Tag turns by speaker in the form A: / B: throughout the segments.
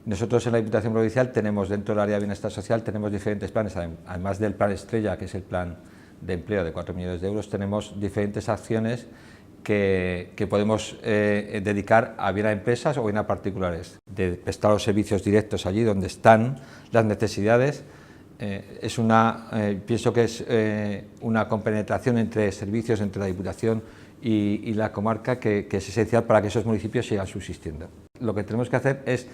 A: Nosotros en la Diputación Provincial tenemos, dentro del área de bienestar social, tenemos diferentes planes, además del plan Estrella, que es el plan de empleo de 4 millones de euros, tenemos diferentes acciones que podemos dedicar a bien a empresas o bien a particulares, de prestar los servicios directos allí donde están las necesidades. Pienso que es una compenetración entre servicios, entre la Diputación y la comarca que es esencial para que esos municipios sigan subsistiendo. Lo que tenemos que hacer es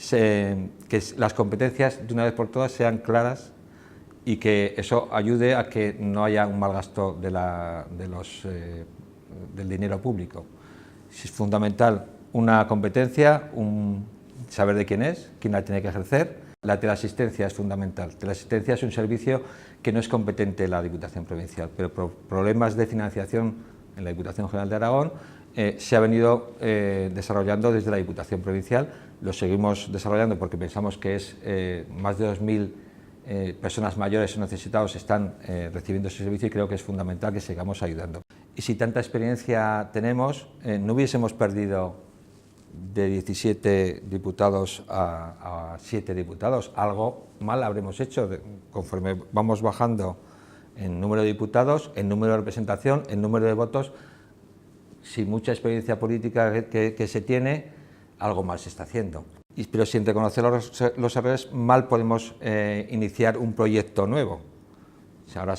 A: que las competencias de una vez por todas sean claras y que eso ayude a que no haya un mal gasto del dinero público. Es fundamental una competencia, saber de quién la tiene que ejercer. La teleasistencia es fundamental. Teleasistencia es un servicio que no es competente en la Diputación Provincial, pero por problemas de financiación en la Diputación General de Aragón se ha venido desarrollando desde la Diputación Provincial. Lo seguimos desarrollando porque pensamos que más de 2.000 personas mayores o necesitados están recibiendo ese servicio y creo que es fundamental que sigamos ayudando. Y si tanta experiencia tenemos, no hubiésemos perdido de 17 diputados a 7 diputados. Algo mal habremos hecho conforme vamos bajando en número de diputados, en número de representación, en número de votos. Sin mucha experiencia política que se tiene, algo mal se está haciendo. Pero sin reconocer los errores, mal podemos iniciar un proyecto nuevo. O sea, ahora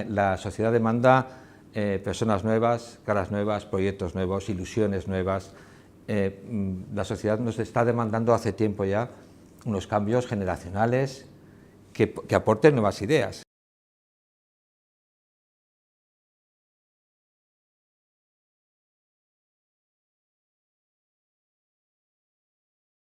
A: la sociedad demanda personas nuevas, caras nuevas, proyectos nuevos, ilusiones nuevas. La sociedad nos está demandando hace tiempo ya unos cambios generacionales que aporten nuevas ideas.